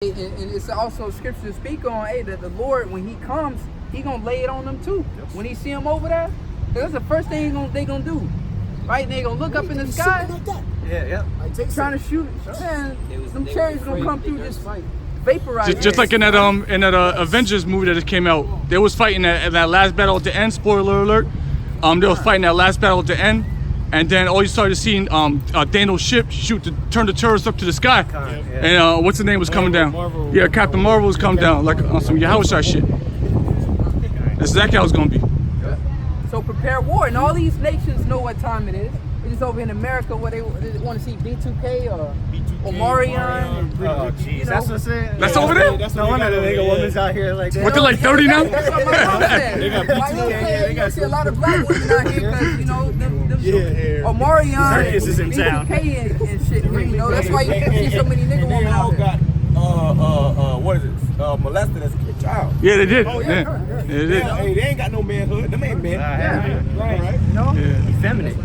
And it's also scripture to speak on, hey, that the Lord, when he comes, he gonna lay it on them too. Yes. When he see them over there, that's the first thing they gonna do, right? They gonna look up in the sky, like that. Yeah. trying to shoot. Man, some chariots gonna come through, just vaporize. Just like in that Avengers movie that just came out, they was fighting at that last battle at the end. Spoiler alert. They was fighting that last battle at the end. And then all you started seeing Daniel's ship turn the turrets up to the sky. And what's the name was coming down? Yeah, Captain Marvel was coming down like on some Yahusha shit. That's exactly how it's gonna be. So prepare war, and all these nations know what time it is. It's just over in America where they want to see B2K or Omarion. Oh, jeez, that's what's it. That's over there? That's no wonder the nigga women's out here like that. What, they're like 30 now? That's what my mom said. They got B2K. You gonna see a lot of black women out here because, you know, them Omarion is in town. B2K and shit. You know, that's why you can see so many nigga women out there. What is it? Molested as a kid child. Yeah, they did. Oh, yeah. They did. Hey, they ain't got no manhood. Them ain't men. Right. No? Yeah. Effeminate.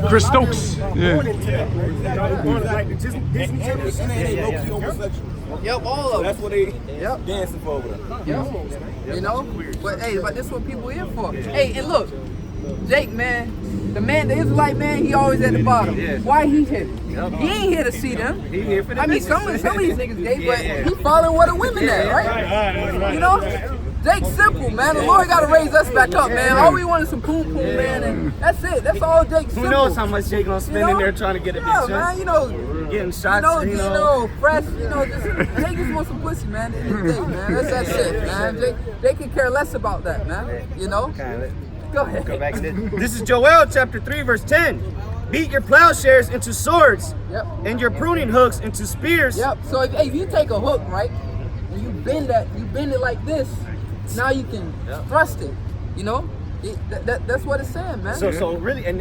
Chris Stokes. Yeah. Yep, all of them. That's what they dancing for over there. Yep. You know? But hey, this is what people here for. Hey, and look, Jake, man, the Israelite man, he always at the bottom. Why he here? He ain't here to see them. He here for the I mean, some of these niggas gay, but he following where the women at, right? You know? Jake's simple, man. The Lord got to raise us back up, man. All we want is some poom, man, and that's it. That's all Jake's simple. Who knows how much Jake gonna spend in there trying to get a big shot? Man, you know, getting shots, you know, fresh, you know, Jake just wants some pussy, man. At the end of the day, man. That's that shit, man. Jake can care less about that, man. You know? Go ahead. Go back. This is Joel chapter 3 verse 10. Beat your plowshares into swords, and your pruning hooks into spears. Yep. So if you take a hook, right, and you bend it like this, now you can thrust it. You know, that's what it's saying, man. So really, and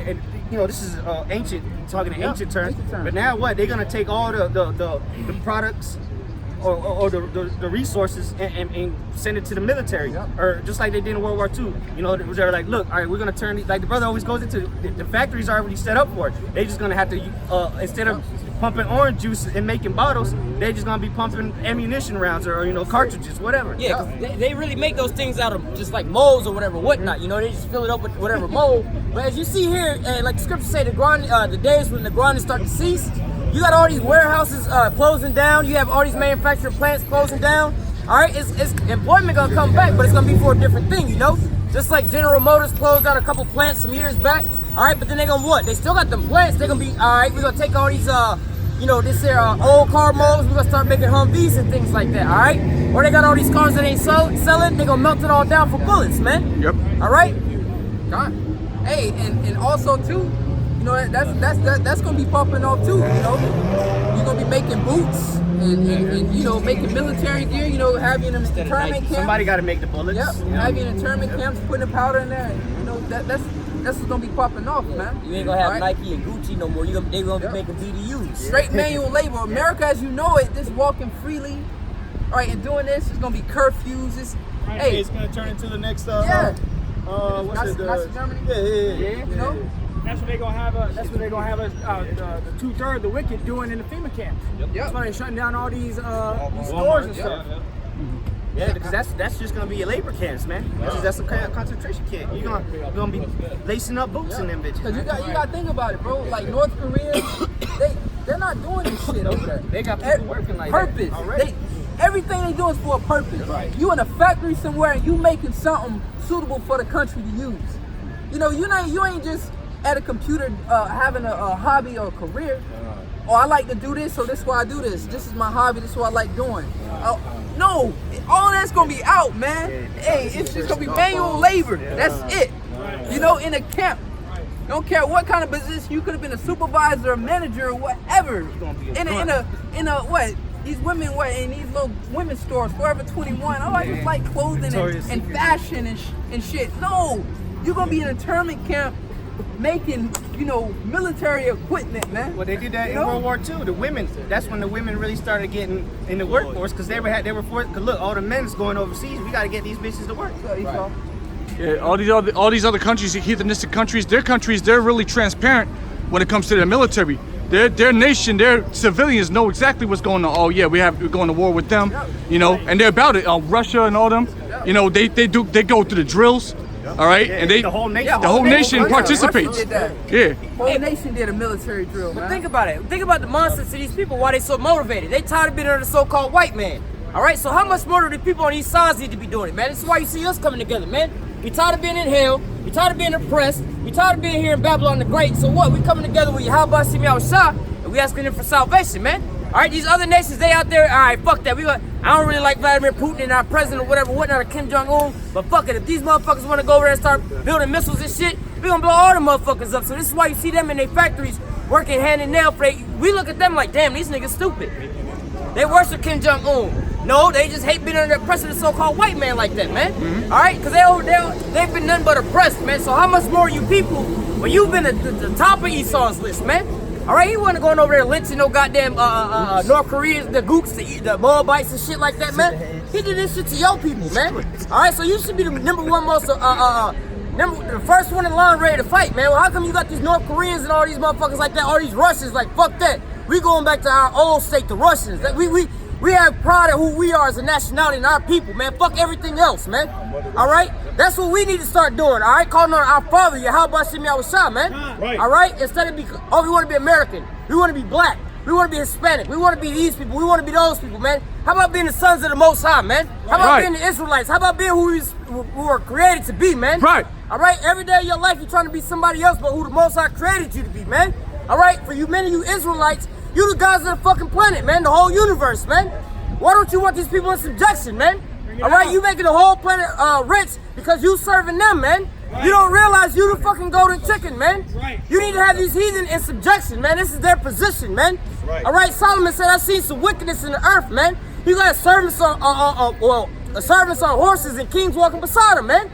you know, this is ancient, talking in ancient terms. But now what? They're gonna take all the products or the resources and send it to the military, or just like they did in World War II. You know, they're like, look, all right, we're gonna turn it. Like the brother always goes into the factories are already set up for it. They're just gonna have to instead of pumping orange juice and making bottles, they're just gonna be pumping ammunition rounds or you know cartridges, whatever. Yeah, because they really make those things out of just like molds or whatever, whatnot. You know, they just fill it up with whatever mold. But as you see here, like the scripture say, the days when the grinding start to cease. You got all these warehouses closing down. You have all these manufacturing plants closing down. All right, it's employment gonna come back, but it's gonna be for a different thing, you know. Just like General Motors closed out a couple plants some years back. All right, but then they gonna what? They still got them plants. They're gonna be all right. We're gonna take all these you know, this here old car molds. We're gonna start making Humvees and things like that. All right, or they got all these cars that ain't selling. They gonna melt it all down for bullets, man. Yep. All right. God. Hey, and also too. You know, that's gonna be popping off too. You know, you're gonna be making boots and you know making military gear. You know, having them internment camps. Somebody got to make the bullets. Yep, having internment camps, putting the powder in there. You know, that's what's gonna be popping off, man. You ain't gonna have Nike and Gucci no more. They gonna be making BDUs. Straight manual labor. America, as you know it, just walking freely. All right, and doing this, it's gonna be curfews. It's gonna turn into the next. Nazi Germany. Yeah. You know. That's what they're gonna have. The 2/3 of the wicked doing in the FEMA camps. That's why they're shutting down all these stores and stuff. Yeah, because that's just gonna be your labor camps, man. That's a concentration camp. You're gonna be lacing up boots in them bitches. Cause you got to think about it, bro. Like North Korea, they're not doing this shit over there. They got people working like purpose. That already. Everything they do is for a purpose. Right. You in a factory somewhere and you making something suitable for the country to use. You know, you ain't just at a computer having a hobby or a career. Oh, I like to do this, so this is why I do this. This is my hobby, this is what I like doing. No, all that's gonna be out, man. Hey, it's just gonna be manual labor. That's it. You know, in a camp. Don't care what kind of position, you could have been a supervisor, a manager, or whatever. In a what? These women, in these little women's stores, Forever 21. Oh, I just like clothing and fashion and shit. No, you're gonna be in a internment camp making, you know, military equipment, man. Well, they did that in World War II. The women, that's when the women really started getting in the workforce because they were forced. Cause look, all the men's going overseas. We got to get these bitches to work. Right. Yeah, all these other countries, heathenistic countries, they're really transparent when it comes to their military. their nation, their civilians know exactly what's going on. Oh yeah, we're going to war with them, you know, and they're about it. Russia and all them, you know, they go through the drills, all right, and the whole nation participates. The whole nation did a military drill, man. But think about it. Think about the mindset of these people. Why they so motivated? They tired of being under the so-called white man. All right. So how much more do the people on these sides need to be doing it, man? This is why you see us coming together, man. We tired of being in hell. We tired of being oppressed. We tired of being here in Babylon the Great. So what? We coming together with Yahweh Shemi Shah, and we asking them for salvation, man. All right. These other nations, they out there. All right. Fuck that. I don't really like Vladimir Putin and our president or whatever, whatnot, or Kim Jong-un. But fuck it. If these motherfuckers want to go over there and start building missiles and shit, we gonna blow all the motherfuckers up. So this is why you see them in their factories working hand in nail. We look at them like, damn, these niggas stupid. They worship Kim Jong-un. No, they just hate being under the oppression of the so-called white man like that, man. All right, because they've been nothing but oppressed, man. So how much more you people, well, you've been at the top of Esau's list, man. All right, he wasn't going over there lynching no goddamn North Koreans, the Gooks, the Moabites and shit like that, man. He did this shit to your people, man. All right, so you should be the number one most, the first one in line ready to fight, man. Well, how come you got these North Koreans and all these motherfuckers like that, all these Russians, like, fuck that. We going back to our old state, the Russians. We have pride of who we are as a nationality and our people, man. Fuck everything else, man. All right? That's what we need to start doing, all right? Calling on our father, Yahweh Shemi Shah, man. All right? Instead of we want to be American. We want to be black. We want to be Hispanic. We want to be these people. We want to be those people, man. How about being the sons of the Most High, man? How about being the Israelites? How about being who we were created to be, man? Right. All right? Every day of your life, you're trying to be somebody else but who the Most High created you to be, man. All right? For you, many of you Israelites, you the guys of the fucking planet, man. The whole universe, man. Why don't you want these people in subjection, man? All right, you making the whole planet rich because you serving them, man. You don't realize you the fucking golden chicken, man. You need to have these heathen in subjection, man. This is their position, man. All right, Solomon said, I've seen some wickedness in the earth, man. You got servants on horses and kings walking beside them, man.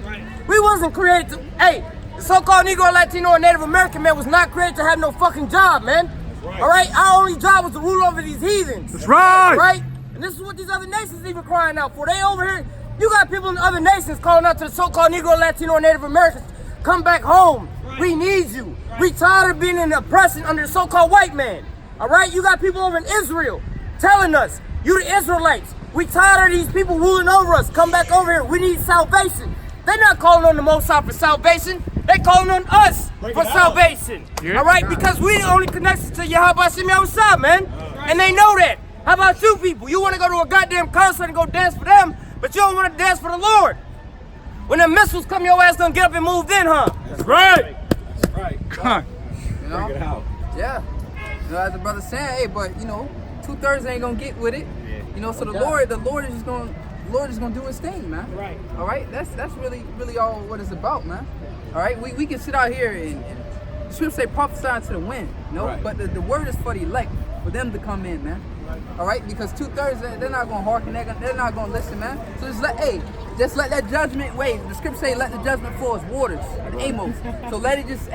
We wasn't created to, hey, the so-called Negro, Latino, and Native American man was not created to have no fucking job, man. All right, our only job was to rule over these heathens. That's right. Right? And this is what these other nations even crying out for. They over here, you got people in other nations calling out to the so-called Negro, Latino, and Native Americans, come back home. We need you. We tired of being in the oppression under the so-called white man. All right? You got people over in Israel telling us, you the Israelites, we tired of these people ruling over us. Come back over here. We need salvation. They're not calling on the Most High for salvation. They're calling on us for salvation. All right? Because we the only connection to Yahweh Shemi Shah, man. And they know that. How about you people? You want to go to a goddamn concert and go dance for them, but you don't want to dance for the Lord. When the missiles come, your ass gonna get up and move then, huh? That's right. That's right. God. You know? Bring it out. Yeah. You know, as the brother saying, hey, but you know, 2/3 ain't gonna get with it. You know, so the Lord is just gonna do his thing, man. Right. All right. That's really all what it's about, man. All right. We can sit out here and the scripture say prophesy to the wind, you know, but the word is for the elect, for them to come in, man. All right, because 2/3 they're not gonna hearken, they're not gonna listen, man. So just let that judgment wave. The scripture say, let the judgment flow as waters in Amos. So let it just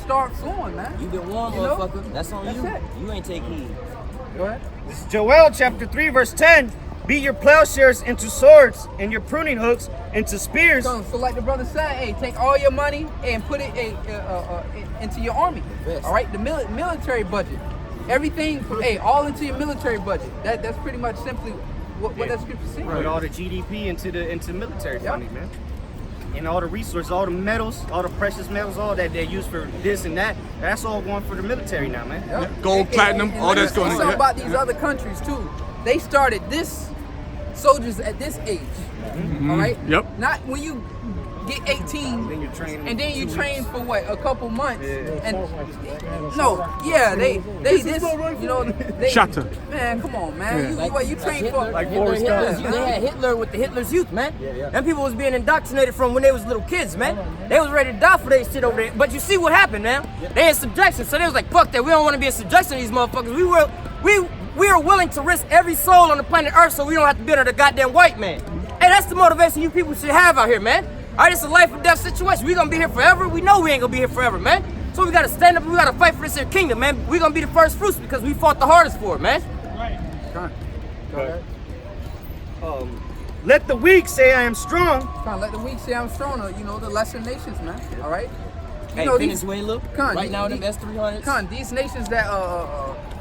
start flowing, man. You been warned, You know? motherfucker. That's on you. It. You ain't take heed. Go ahead. This is Joel chapter 3 verse 10. Beat your plowshares into swords and your pruning hooks into spears. So like the brother said, hey, take all your money and put it into your army. All right, the military budget. Everything, all into your military budget. That's pretty much simply what that scripture says. Put all the GDP into military funding, man. And all the resources, all the metals, all the precious metals, all that they use for this and that. That's all going for the military now, man. Yep. Gold, platinum, all that's going on. Something about these other countries too. They started this soldiers at this age. All right. Yep. Not when you get 18, Then you're training. and then you train for what, a couple months. Yeah. They Shatter. Man, come on, man. You train for Like Forrest Gump. They had Hitler with the Hitler's Youth, man. Them people was being indoctrinated from when they was little kids, man. They was ready to die for their shit over there. But you see what happened now? They in subjection, so they was like, fuck that. We don't want to be in subjection to these motherfuckers. We are willing to risk every soul on the planet Earth so we don't have to be under the goddamn white man. Hey, that's the motivation you people should have out here, man. All right, it's a life or death situation. We gonna be here forever. We know we ain't gonna be here forever, man. So we gotta stand up and we gotta fight for this here kingdom, man. We gonna be the first fruits because we fought the hardest for it, man. Go ahead. Let the weak say I am strong. Let the weak say I'm strong. You know, the lesser nations, man. All right. Hey, know, Venezuela, right now them S-300s. These nations that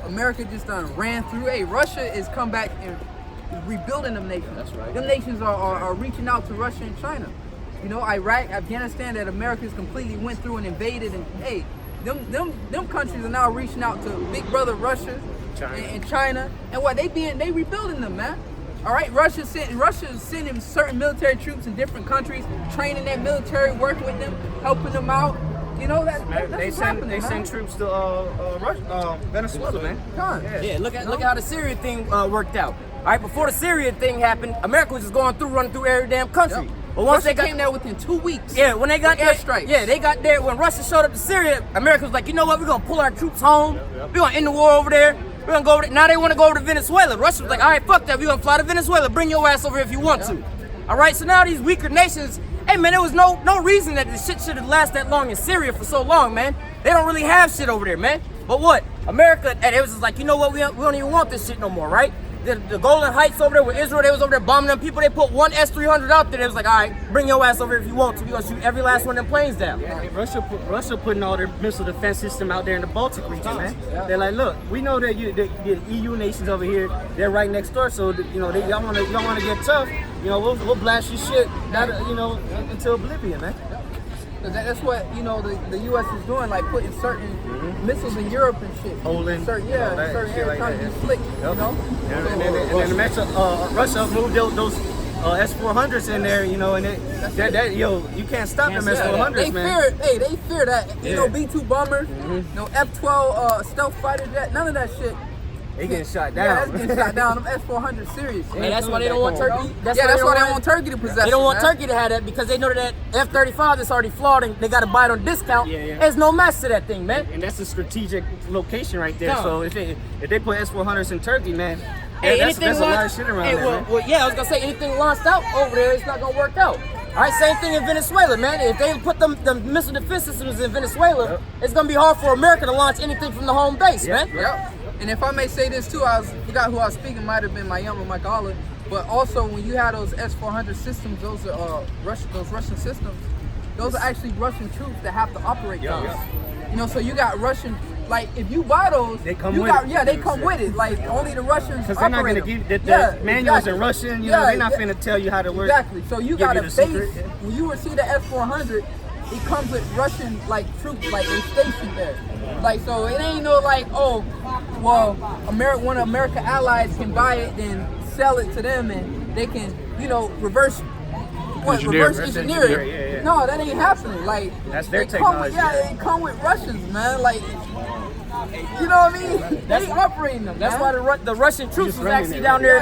America just ran through. Hey, Russia is come back and rebuilding them nations. That's right. Them nations are reaching out to Russia and China. You know, Iraq, Afghanistan, that America's completely went through and invaded. And hey, them countries are now reaching out to big brother Russia and China. And what they rebuilding them, man. All right, Russia's sending certain military troops in different countries, training that military, working with them, helping them out. You know that's what's happening. They send troops to Venezuela, man. Yeah, look at how the Syria thing worked out. All right, before the Syria thing happened, America was just running through every damn country. Yep. But once Russia they came there within 2 weeks. Yeah, when they got there, airstrikes. Yeah, they got there. When Russia showed up to Syria, America was like, you know what? We're gonna pull our troops home. We're gonna end the war over there. We're gonna go over there. Now they want to go over to Venezuela. Russia was like, all right, fuck that. We're gonna fly to Venezuela. Bring your ass over if you want to. All right. So now these weaker nations. Hey man, there was no reason that this shit should have lasted that long in Syria for so long, man. They don't really have shit over there, man. But what? America, and it was just like, you know what? We don't even want this shit no more, right? The Golan Heights over there with Israel, they was over there bombing them people. They put one S-300 out there. They was like, all right, bring your ass over if you want to. We're gonna shoot every last one of them planes down. Yeah, Russia putting all their missile defense system out there in the Baltic region, man. They're like, look, we know that the EU nations over here, they're right next door. So you know, y'all wanna get tough. You know, we'll blast your shit, into oblivion, man. That's what the U.S. is doing, like putting certain missiles in Europe and shit. Poland, certain areas trying to be slick, you know. And then Russia moved those S-400s in there, you know, and you can't stop them S-400s, man. They fear that. You know, B-2 bombers, F-12 stealth fighter jet, none of that shit. They getting shot down. Yeah, that's getting shot down. Them S-400 serious. And that's why they don't want Turkey. That's why they don't want Turkey to possess. They don't want man. Turkey to have that because they know that F-35 that's already flawed and they got to buy it on discount. There's no match to that thing, man. And that's a strategic location right there. So if they put S-400s in Turkey, man, hey, that's a lot of shit around there, man. Well, yeah, I was gonna say anything launched out over there, it's not gonna work out. All right, same thing in Venezuela, man. If they put the missile defense systems in Venezuela, it's gonna be hard for America to launch anything from the home base, man. Yep. And if I may say this too, I forgot who I was speaking, might have been my younger Mike Olive, but also when you have those S-400 systems, those are Russian systems, those are actually Russian troops that have to operate those. You know, so you got Russian, like if you buy those, they come with it. Yeah, they come with it. Like only the Russians because they're not going to give the manuals in Russian. You know, they're not going to tell you how to work. Exactly. So you got a base. When you would see the S-400, it comes with Russian troops, like they stationed there. Like so, it ain't no like, oh, well, one of America allies can buy it, then sell it to them, and they can, reverse engineer it. Yeah. No, that ain't happening. Like that's their technology. They come with Russians, man. Like, you know what I mean? They operating them. That's why the Russian troops was actually down there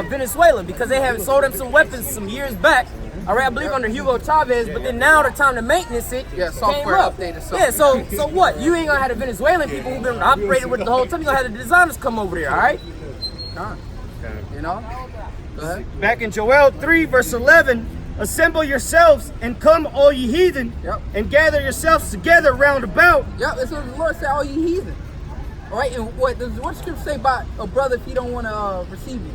in Venezuela because they have sold them some weapons some years back. All right, I believe under Hugo Chavez, but then now the time to maintenance it. Yeah, software updated. Yeah, so what? You ain't gonna have the Venezuelan people who've been operating with the whole time. You gonna have the designers come over there, all right? You know. Go ahead. Back in Joel 3 verse 11, assemble yourselves and come, all ye heathen, and gather yourselves together round about. Yep, that's what the Lord said, all ye heathen. All right, and what does scripture say about a brother if he don't want to receive you?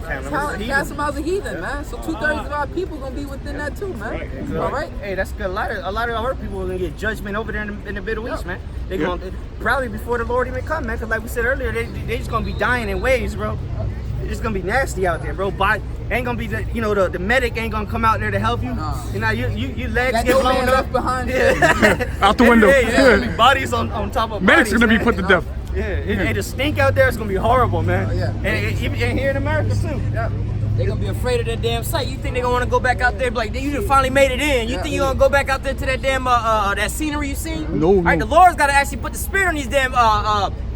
Cast him out as a heathen, man. So 2/3 of our people gonna be within that too, man. All right. Hey, that's good. A lot of our people are gonna get judgment over there in the Middle East, man. They gonna probably before the Lord even come, man. Because like we said earlier, they just gonna be dying in waves, bro. It's just gonna be nasty out there, bro. Ain't gonna be the medic ain't gonna come out there to help you. You know, your legs get blown up behind out the window. Yeah. Bodies on top of medic's bodies, gonna man. be put to death. And the stink out there is gonna be horrible, man. And here in America too. They're gonna be afraid of that damn site. You think they're gonna wanna go back out there, like you finally made it in. You think you're gonna go back out there to that damn that scenery you seen? No. All right, the Lord's gotta actually put the spirit on these damn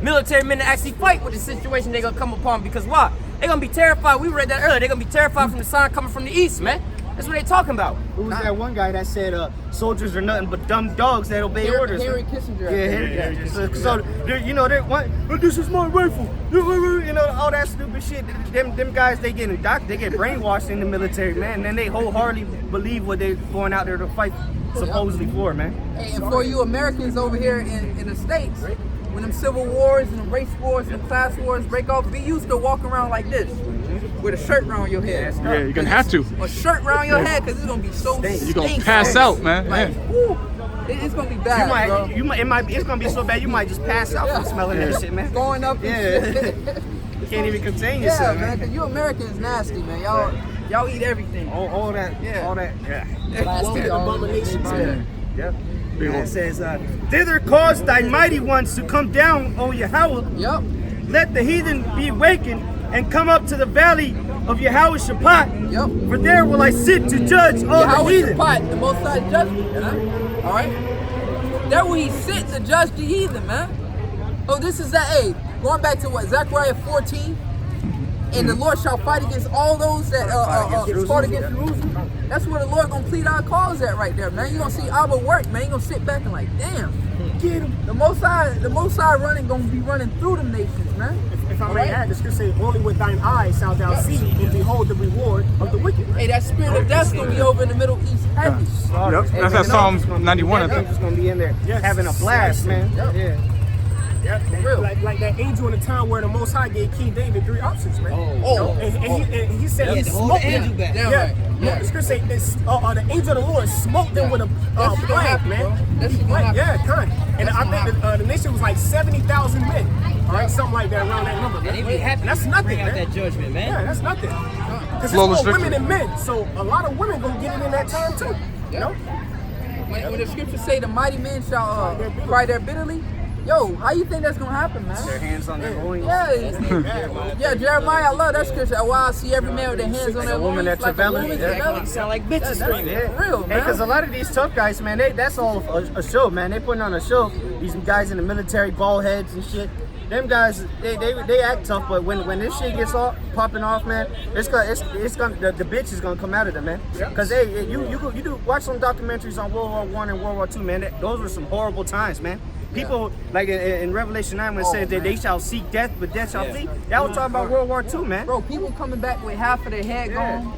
military men to actually fight with the situation they're gonna come upon. Because why? They're gonna be terrified. We read that earlier. They're gonna be terrified from the sign coming from the east, man. That's what they talking about. Who was that one guy that said soldiers are nothing but dumb dogs that obey orders? Henry Kissinger. So this is my rifle. You know, all that stupid shit. Them guys, they get brainwashed in the military, man. And then they wholeheartedly believe what they're going out there to fight supposedly for, man. Hey, and for you Americans over here in the States, when them civil wars and the race wars and the class wars break off, be used to walk around like this. With a shirt around your head. Yeah, you're gonna have to. A shirt around your head because it's gonna be so you're gonna pass out, man. Like, woo, It's gonna be bad, bro. It's gonna be so bad you might just pass out from smelling that shit, man. Going up and shit. You can't even contain Yeah, yourself, man, because you Americans nasty, man. Y'all eat everything. All that, yeah. Plastic Abominations, man. Yep. It says, thither cause thy mighty ones to come down, O Yahweh. Yep. Let the heathen be awakened and come up to the valley of Yahweh Shabbat. Yep. For there will I sit to judge all the Yahweh heathen. Shabbat, the Most High judgment, man. All right. There will he sit to judge the heathen, man. Oh, this is that. Hey, going back to what Zechariah 14. And the Lord shall fight against all those that fought against Jerusalem. That's where the Lord gonna plead our cause at right there, man. You gonna see Abba work, man. You gonna sit back and like, damn, get him. The Most High running gonna be running through them nations, man. If I may add, the scripture says, only with thine eyes shalt thou see and behold the reward of the wicked. Hey, that spirit of death's gonna be over in the Middle East heavy. Yep. That's at Psalms 91, I think. Just gonna be in there having a blast, man. Yep. Yeah. Yeah, For real. like that angel in the time where the Most High gave King David 3 options, man. And he said he smoked them. Damn Yeah, right. yeah. The scripture say this, the angel of the Lord smoked them with a That's gonna plague, happen, man. bro. That's gonna happen. Yeah, kind. And That's I gonna think the nation was like 70,000 men, all right, something like that around that number. Man. They be happy And that's to nothing, bring out man. that judgment, man. Yeah, that's nothing. Because it's Flawless more women victory. than men, so a lot of women gonna get it in that time too. You know? When the scriptures say the mighty men shall cry there bitterly, yo, how you think that's gonna happen, man? Their hands on their loins. Yeah, Jeremiah, I love that scripture. Why I see every man with their hands on their woman loins, that's like a travailing. woman Yeah. travailing. Sound like bitches That's screaming. real, man. Because a lot of these tough guys, man, that's all a show, man. They putting on a show. These guys in the military, bald heads and shit. Them guys, they act tough, but when this shit gets popping off, man, it's gonna the bitch is gonna come out of them, man. Cause hey, you do watch some documentaries on World War I and World War II, man. Those were some horrible times, man. People like in Revelation 9 when it says that they shall seek death, but death shall flee. That was talking about World War II, man. Bro, people coming back with half of their head gone.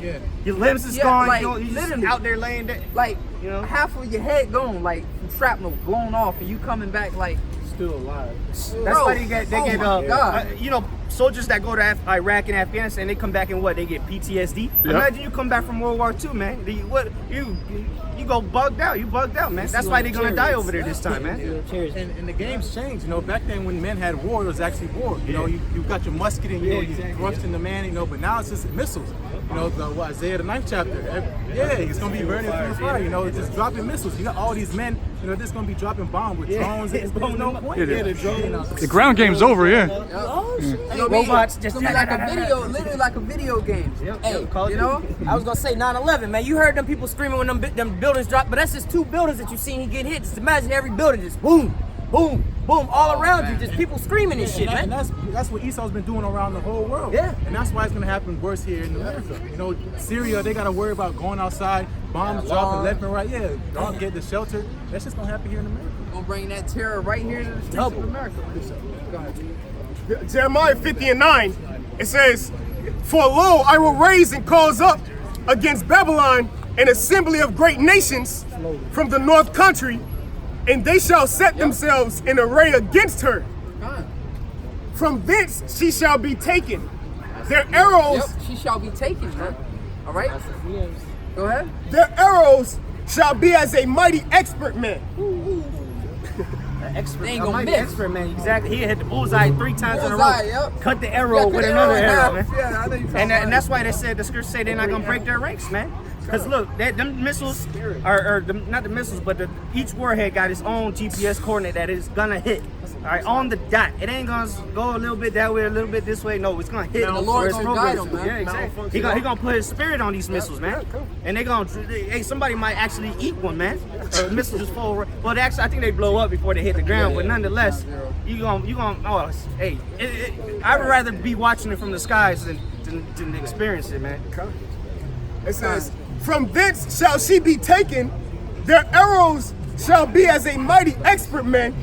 Your limbs is Yeah, gone. like, you just literally. out there laying there. Like, You know? half of your head gone, like from shrapnel blown off, and you coming back like, Still alive. That's Bro, why they get oh my God. soldiers that go to Iraq and Afghanistan, they come back and what? They get PTSD. Imagine you come back from World War II, man. You go bugged out. You bugged out, man. That's why they're gonna die over there this time, man. And the game's changed. You know, back then when men had war, it was actually war. You know, you got your musket and you thrusting the man. You know, but now it's just missiles. You know, Isaiah the 9th chapter. It's gonna be burning through the fire. You know, just dropping missiles. You got all these men. You know, they're gonna be dropping bombs with drones. It's no point. The ground game's over, yeah. Robots it's just gonna be like a video, literally like a video game. Hey, you know? I was gonna say 9/11, man. You heard them people screaming when them buildings dropped, but that's just 2 buildings that you seen he get hit. Just imagine every building just boom, boom, boom, all around you, just people screaming and shit, And man. that's what Esau's been doing around the whole world. Yeah. And that's why it's gonna happen worse here in America. You know, Syria, they gotta worry about going outside, bombs dropping left and right. Yeah, don't get the shelter. That's just gonna happen here in America. Gonna bring that terror right here to the streets of America. Go ahead. Jeremiah 50:9, it says, for lo, I will raise and cause up against Babylon an assembly of great nations from the north country, and they shall set themselves in array against her. From thence she shall be taken. Their arrows, Yep, she shall be taken, man. All right? Go ahead. their arrows shall be as a mighty expert man. Expert, They ain't a gonna mighty miss. expert, man. Exactly. He hit the bullseye 3 times in a row. Bullseye, yep. Cut the Yeah, arrow cut with the another arrow in arrow, half. man. Yeah, I know you're talking And about that's why they said the scripture say they're not gonna break their ranks, man. Because look, them missiles not the missiles, but each warhead got its own GPS coordinate that is gonna hit. All right, on the dot. It ain't gonna go a little bit that way, a little bit this way. No, it's gonna hit. The Lord where it's gonna guide programmed. them, man. Yeah, exactly. He gonna put his spirit on these missiles, man. And they gonna, hey, somebody might actually eat one, man. A missile just fall. Well, actually, I think they blow up before they hit the ground, but nonetheless, you gonna. Oh, hey, I would rather be watching it from the skies than experience it, man. It says, from thence shall she be taken. Their arrows shall be as a mighty expert man.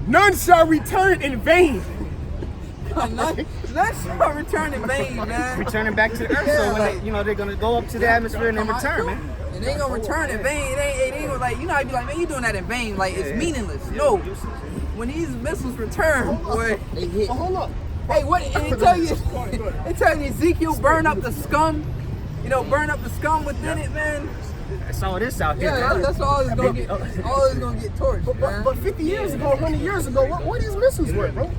None shall return in vain. None shall return in vain, man. Returning back to the earth, so when they're gonna go up to the atmosphere and then return, man. And they ain't gonna return in vain. It ain't gonna, like, you know, I'd be like, man, you doing that in vain. Like, it's meaningless. No. When these missiles return, boy, they hit. Hold up. Hey, what? And they tell you Ezekiel burn up the scum. You know, burn up the scum within it, man. That's all this out here. Yeah, that's all it's gonna get. All it's gonna get torched. man. But 50 years ago, 100 years ago, what these missiles were, bro?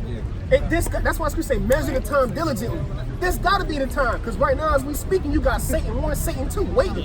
That's why I say measure the time diligently. This gotta be the time, because right now as we speaking, you got Satan 1, Satan 2 waiting.